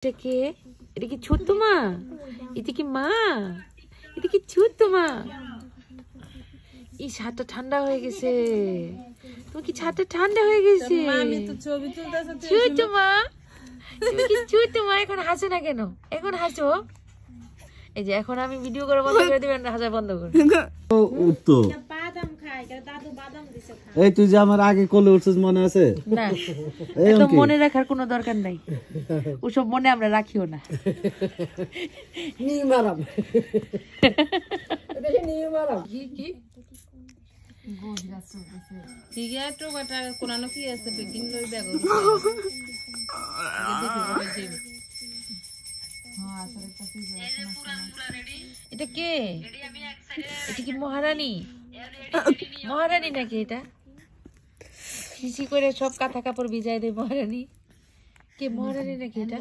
এটা কে? এটা কি ছোট্ট মা? এটা কি মা? এটা কি ছোট্ট মা? এই ছাদটা ঠান্ডা হয়ে গেছে। তুমি কি ছাদটা ঠান্ডা হয়ে গেছে? ছোট্ট মা, তুমি কি ছোট্ট মা? এখন হাসো না কেন? এখন হাসো। এই যে এখন আমি ভিডিও করে বন্ধ করে দিবেন, হাসা বন্ধ করে। এই তুই যে আমার আগে কোলে উঠছিস মনে আছে? না, একদম মনে রাখার কোনো দরকার নাই। ওসব মনে আমরা রাখিও না। এটা কে? এটা কি মহারানী? মহারানী নাকি এটা? শিশি করে সব কাঁথা কাপড় ভিজাই দেয় মহারানী। কে মহারানী নাকি এটা?